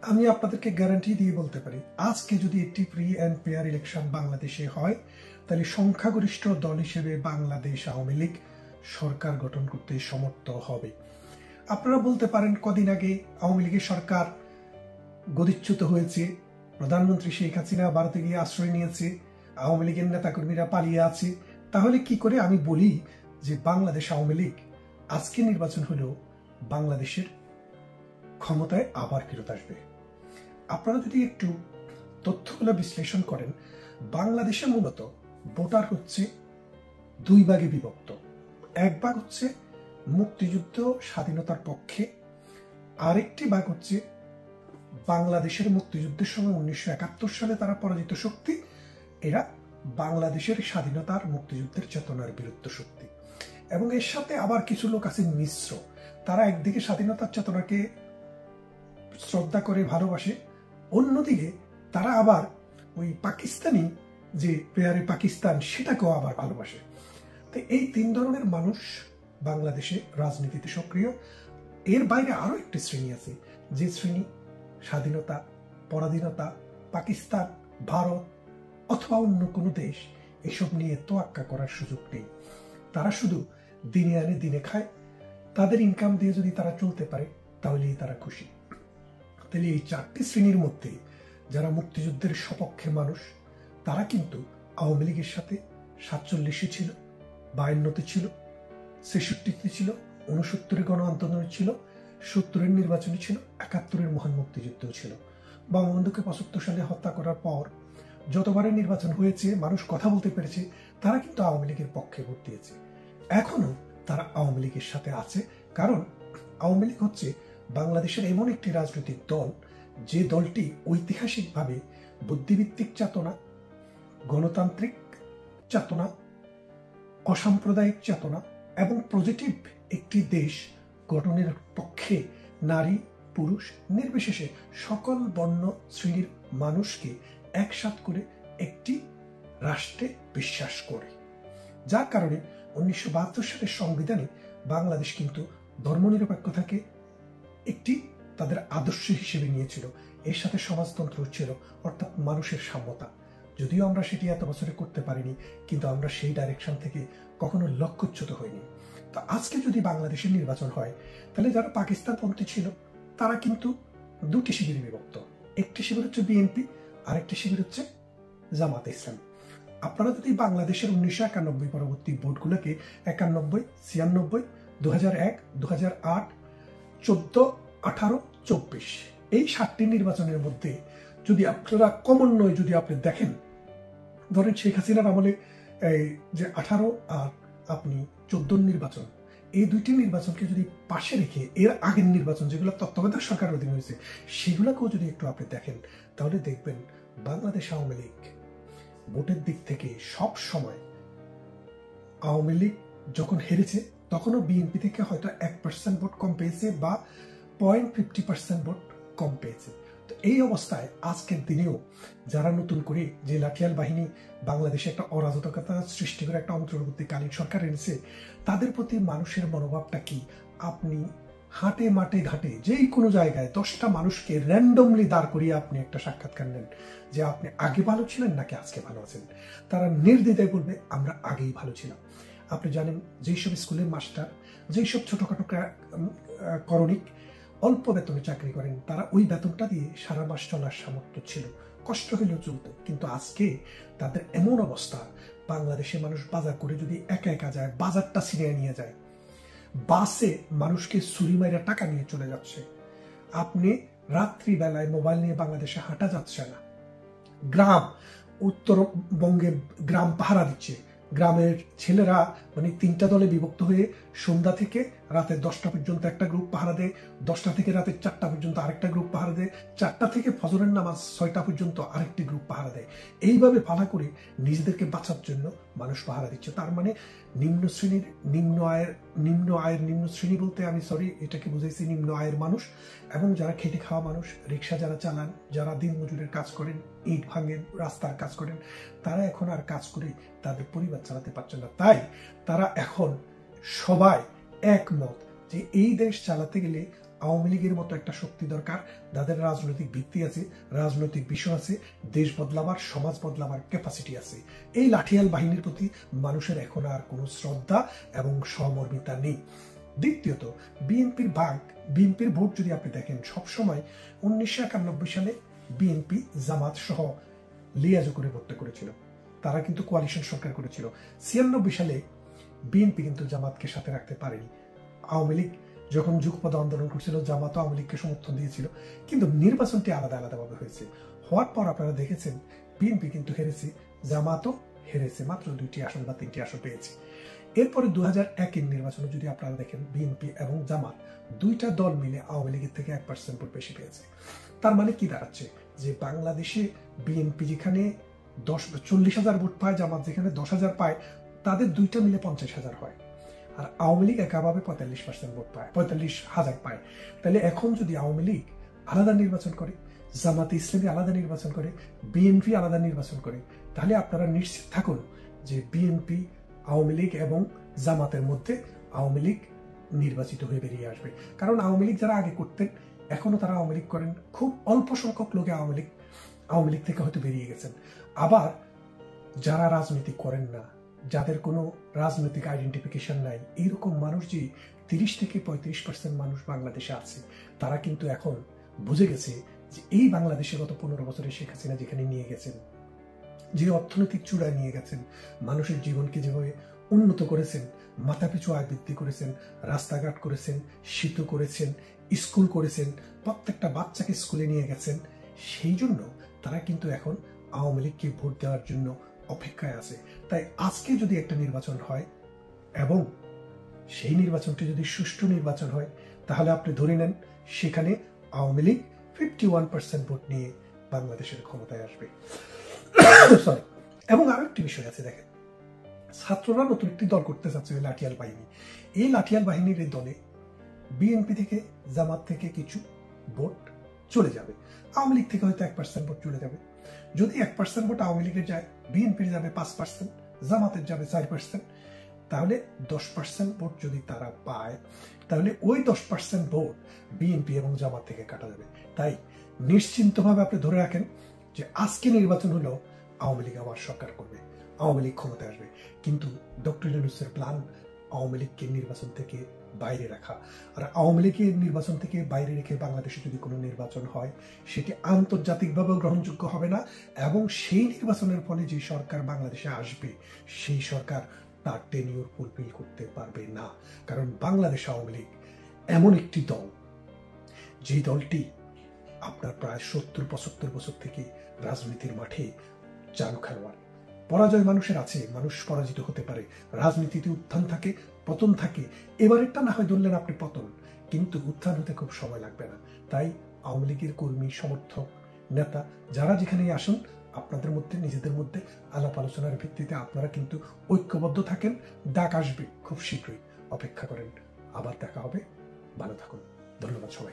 আমি আপনাদেরকে গ্যারান্টি দিয়ে বলতে পারি, আজকে যদি একটি ফ্রি অ্যান্ড ফেয়ার ইলেকশন বাংলাদেশে হয়, তাহলে সংখ্যাগরিষ্ঠ দল হিসেবে বাংলাদেশ আওয়ামী লীগ সরকার গঠন করতে সমর্থ হবে। আপনারা বলতে পারেন, কদিন আগে আওয়ামী লীগের সরকার গদিচ্যুত হয়েছে, প্রধানমন্ত্রী শেখ হাসিনা ভারতে গিয়ে আশ্রয় নিয়েছে, আওয়ামী লীগের নেতাকর্মীরা পালিয়ে আছে, তাহলে কি করে আমি বলি যে বাংলাদেশ আওয়ামী লীগ আজকে নির্বাচন হলেও বাংলাদেশের ক্ষমতায় আবার ফেরত আসবে? আপনারা যদি একটু তথ্যগুলো বিশ্লেষণ করেন, বাংলাদেশে মূলত ভোটার হচ্ছে দুই ভাগে বিভক্ত। এক ভাগ হচ্ছে মুক্তিযুদ্ধ স্বাধীনতার পক্ষে, আরেকটি ভাগ হচ্ছে বাংলাদেশের মুক্তিযুদ্ধের সময় 1971 সালে তারা পরাজিত শক্তি, এরা বাংলাদেশের স্বাধীনতার মুক্তিযুদ্ধের চেতনার বিরুদ্ধ শক্তি। এবং এর সাথে আবার কিছু লোক আছে মিশ্র, তারা একদিকে স্বাধীনতার চেতনাকে শ্রদ্ধা করে ভালোবাসে, অন্যদিকে তারা আবার ওই পাকিস্তানি যে পেয়ারে পাকিস্তান সেটাকেও আবার ভালোবাসে। তো এই তিন ধরনের মানুষ বাংলাদেশে রাজনীতিতে সক্রিয়। এর বাইরে আরো একটি শ্রেণী আছে, যে শ্রেণী স্বাধীনতা, পরাধীনতা, পাকিস্তান, ভারত অথবা অন্য কোনো দেশ এসব নিয়ে তোয়াক্কা করার সুযোগ নেই। তারা শুধু দিনে আনে দিনে খায়, তাদের ইনকাম দিয়ে যদি তারা চলতে পারে তাহলেই তারা খুশি। তাহলে এই চারটি শ্রেণীর মধ্যে যারা মুক্তিযুদ্ধের সপক্ষে মানুষ, তারা কিন্তু আওয়ামী লীগের সাথে 47-এ ছিল, 52-তে ছিল, 66-তে ছিল, 69-এর গণ আন্দোলনে ছিল, 70-এর নির্বাচনে ছিল, 71-এর মহান মুক্তিযুদ্ধও ছিল। বঙ্গবন্ধুকে 75 সালে হত্যা করার পর যতবারের নির্বাচন হয়েছে, মানুষ কথা বলতে পেরেছে, তারা কিন্তু আওয়ামী লীগের পক্ষে ভোট দিয়েছে। এখনো তারা আওয়ামী লীগের সাথে আছে, কারণ আওয়ামী লীগ হচ্ছে বাংলাদেশের এমন একটি রাজনৈতিক দল, যে দলটি ঐতিহাসিকভাবে বুদ্ধিভিত্তিক চেতনা, গণতান্ত্রিক চেতনা, অসাম্প্রদায়িক চেতনা এবং পজিটিভ একটি দেশ গঠনের পক্ষে নারী পুরুষ নির্বিশেষে সকল বর্ণ শ্রেণীর মানুষকে একসাথ করে একটি রাষ্ট্রে বিশ্বাস করে। যার কারণে 1972 সালের সংবিধানে বাংলাদেশ কিন্তু ধর্মনিরপেক্ষতাকে একটি তাদের আদর্শ হিসেবে নিয়েছিল। এর সাথে সমাজতন্ত্র ছিল, অর্থাৎ মানুষের সাম্যতা। যদিও আমরা সেটি এত বছরে করতে পারিনি, কিন্তু আমরা সেই ডাইরেকশন থেকে কখনো লক্ষ্যচ্যুত হইনি। তো আজকে যদি বাংলাদেশের নির্বাচন হয়, তাহলে যারা পাকিস্তানপন্থী ছিল তারা কিন্তু দুটি শিবিরে বিভক্ত। একটি শিবির হচ্ছে বিএনপি, আরেকটি শিবির হচ্ছে জামাতে ইসলাম। আপনারা যদি বাংলাদেশের 1991 পরবর্তী ভোটগুলোকে 91, 96, 2001, 2008, 14, 18, 24 এই 7টি নির্বাচনের মধ্যে যদি আপনারা কমন নয় যদি আপনি দেখেন, ধরেন শেখ হাসিনার আমলে এই যে 18 আর আপনি 14 নির্বাচন, এই দুইটি নির্বাচনকে যদি পাশে রেখে এর আগের নির্বাচন যেগুলো তত্ত্বাবধায়ক সরকারের অধীনে হয়েছে সেগুলোকেও যদি একটু আপনি দেখেন, তাহলে দেখবেন বাংলাদেশ আওয়ামী লীগ ভোটের দিক থেকে সব সময়, আওয়ামী লীগ যখন হেরেছে তখনও বিএনপি থেকে হয়তো 1% ভোট কম পেয়েছে বা 0.50% ভোট কম পেয়েছে। তো এই অবস্থায় আজকের দিনেও যারা নতুন করে যে লাঠিয়াল বাহিনী বাংলাদেশে একটা অরাজকতা সৃষ্টি করে একটা অন্তর্বর্তীকালীন সরকার এনেছে, তাদের প্রতি মানুষের মনোভাবটা কি? আপনি হাটে মাঠে ঘাটে যেই কোনো জায়গায় 10টা মানুষকে র্যান্ডমলি দাঁড় করিয়ে আপনি একটা সাক্ষাৎকার নেন যে আপনি আগে ভালো ছিলেন নাকি আজকে ভালো আছেন, তারা নির্দ্বিধায় বলবে আমরা আগেই ভালো ছিলাম। আপনি জানেন, যেই সব স্কুলের মাস্টার, যেই সব ছোটখাটো করণিক অল্প বেতনে চাকরি করেন, তারা ওই বেতনটা দিয়ে সারা মাস চলার সামর্থ্য ছিল, কষ্ট হলেও চলত। কিন্তু আজকে তাদের এমন অবস্থা, বাংলাদেশের মানুষ বাজার করে যদি একা একা যায়, বাজারটা ছিনিয়ে নিয়ে যায়, বাসে মানুষকে ছুরি মাইরা টাকা নিয়ে চলে যাচ্ছে, আপনি রাত্রিবেলায় মোবাইল নিয়ে বাংলাদেশে হাঁটা যাচ্ছে না, গ্রাম উত্তরবঙ্গের গ্রাম পাহারা দিচ্ছে, গ্রামের ছেলেরা মানে 3টা দলে বিভক্ত হয়ে সন্ধ্যা থেকে রাতে 10টা পর্যন্ত একটা গ্রুপ পাহারা দেয়, 10টা থেকে রাতে 4টা পর্যন্ত আরেকটা গ্রুপ পাহারা দেয়, 4টা থেকে ফজরের নামাজ 6টা পর্যন্ত আরেকটি গ্রুপ পাহারা দেয়। এইভাবে পাহারা করে নিজেদেরকে বাঁচার জন্য মানুষ পাহারা দিচ্ছে। তার মানে নিম্ন শ্রেণীর নিম্ন শ্রেণী বলতে আমি এটাকে বুঝাইছি নিম্ন আয়ের মানুষ, এবং যারা খেটে খাওয়া মানুষ, রিক্সা যারা চালান, যারা দিন মজুরের কাজ করেন, ইট ভাঙেন, রাস্তার কাজ করেন, তারা এখন আর কাজ করে তাদের পরিবার চালাতে পারছে না। তাই তারা এখন সবাই একমত যে এই দেশ চালাতে গেলে আওয়ামী লীগের মতো একটা শক্তি দরকার, যাদের রাজনৈতিক ভিত্তি আছে, রাজনৈতিক বিষয় আছে, দেশ বদলাবার, সমাজ বদলাবার ক্যাপাসিটি আছে। এই লাঠিয়াল বাহিনীর প্রতি মানুষের এখন আর কোনো শ্রদ্ধা এবং সহমর্মিতা নেই। দ্বিতীয়ত, বিএনপির ভোট যদি আপনি দেখেন, সবসময় 1991 সালে বিএনপি জামাত সহ লিয়াজো করে ভোটটা করেছিল, তারা কিন্তু কোয়ালিশন সরকার করেছিল। 96 সালে বিএনপি কিন্তু জামাতকে সাথে রাখতে পারেনি। আওয়ামী লীগ যখন যুগপৎ আন্দোলন করছিল, জামাত আওয়ামী লীগকে সমর্থন দিয়েছিল, কিন্তু নির্বাচনটি আলাদা আলাদাভাবে হয়েছে। হওয়ার পর আপনারা দেখেছেন বিএনপি কিন্তু হেরেছে, জামাতও হেরেছে, মাত্র 2টি আসন বা 3টি আসন পেয়েছে। এরপরে 2001-এর নির্বাচনে যদি আপনারা দেখেন, বিএনপি এবং জামাত দুইটা দল মিলে আওয়ামী লীগের থেকে 1% ভোট বেশি পেয়েছে। তার মানে কি দাঁড়াচ্ছে, যে বাংলাদেশে বিএনপি যেখানে 40,000 ভোট পায়, জামাত যেখানে 10,000 পায়, তাদের দুইটা মিলে 50,000 হয়। আর আওয়ামী লীগ একাভাবে 45% ভোট পায়, 45,000 পায়। তাহলে এখন যদি আওয়ামী লীগ আলাদা নির্বাচন করে, জামাতে ইসলামী আলাদা নির্বাচন করে, বিএনপি আলাদা নির্বাচন করে, তাহলে আপনারা নিশ্চিত থাকুন যে বিএনপি, আওয়ামী লীগ এবং জামাতের মধ্যে আওয়ামী লীগ নির্বাচিত হয়ে বেরিয়ে আসবে। কারণ আওয়ামী লীগ যারা আগে করতেন, এখনো তারা আওয়ামী লীগ করেন। খুব অল্প সংখ্যক লোকে আওয়ামী লীগ থেকে হয়তো বেরিয়ে গেছেন। আবার যারা রাজনীতি করেন না, যাদের কোনো রাজনৈতিক আইডেন্টিফিকেশন নাই, এইরকম মানুষ যে 30 থেকে 35% মানুষ বাংলাদেশে আছে, তারা কিন্তু এখন বুঝে গেছে যে এই বাংলাদেশে গত 15 বছরে শেখ হাসিনা যেখানে নিয়ে গেছেন, যে অর্থনৈতিক চূড়ায় নিয়ে গেছেন, মানুষের জীবনকে যেভাবে উন্নত করেছেন, মাথাপিছু আয় বৃদ্ধি করেছেন, রাস্তাঘাট করেছেন, সেতু করেছেন, স্কুল করেছেন, প্রত্যেকটা বাচ্চাকে স্কুলে নিয়ে গেছেন, সেই জন্য তারা কিন্তু এখন আওয়ামী লীগকে ভোট দেওয়ার জন্য অপেক্ষায় আছে। তাই আজকে যদি একটা নির্বাচন হয় এবং সেই নির্বাচনটি যদি সুষ্ঠু নির্বাচন হয়, তাহলে আপনি ধরে নেন সেখানে আওয়ামী লীগ 51% ভোট নিয়ে বাংলাদেশের ক্ষমতায় আসবে। সরি। এবং আরো একটি বিষয় আছে, দেখেন, ছাত্ররা নতুন একটি দল করতে চাচ্ছে, লাঠিয়াল বাহিনী। এই লাঠিয়াল বাহিনীর এই দলে বিএনপি থেকে, জামাত থেকে কিছু ভোট চলে যাবে, আওয়ামী লীগ থেকে হয়তো 1% ভোট চলে যাবে। যদি 1% ভোট আওয়ামী লীগের যায়, বিএনপির যাবে 5%, জামাতের যাবে 4%, তাহলে 10% ভোট যদি তারা পায়, তাহলে ওই 10% ভোট বিএনপি এবং জামাত থেকে কাটা যাবে। তাই নিশ্চিন্তভাবে আপনি ধরে রাখেন যে আজকে নির্বাচন হলো, আওয়ামী লীগ আবার সরকার করবে, আওয়ামী লীগ ক্ষমতায় আসবে। কিন্তু ডক্টর ইউনূসের প্ল্যান আওয়ামী লীগকে নির্বাচন থেকে বাইরে রাখা। আর আওয়ামী লীগের নির্বাচন থেকে বাইরে রেখে বাংলাদেশে যদি কোনো নির্বাচন হয়, সেটি আন্তর্জাতিকভাবেও গ্রহণযোগ্য হবে না, এবং সেই নির্বাচনের ফলে যে সরকার বাংলাদেশে আসবে, সেই সরকার তার টেনিউর ফুলফিল করতে পারবে না। কারণ বাংলাদেশ আওয়ামী লীগ এমন একটি দল, যে দলটি আপনার প্রায় 70-75 বছর থেকে রাজনীতির মাঠে চালু খেলোয়াড়। পরাজয় মানুষের আছে, মানুষ পরাজিত হতে পারে, রাজনীতিতে উত্থান থাকে, পতন থাকে। এবারেরটা না হয় ধরলেন আপনি পতন, কিন্তু উত্থান হতে খুব সময় লাগবে না। তাই আওয়ামী লীগের কর্মী, সমর্থক, নেতা যারা যেখানেই আসুন, আপনাদের মধ্যে, নিজেদের মধ্যে আলাপ আলোচনার ভিত্তিতে আপনারা কিন্তু ঐক্যবদ্ধ থাকেন। ডাক আসবে খুব শীঘ্রই, অপেক্ষা করেন। আবার দেখা হবে। ভালো থাকুন। ধন্যবাদ সবাই।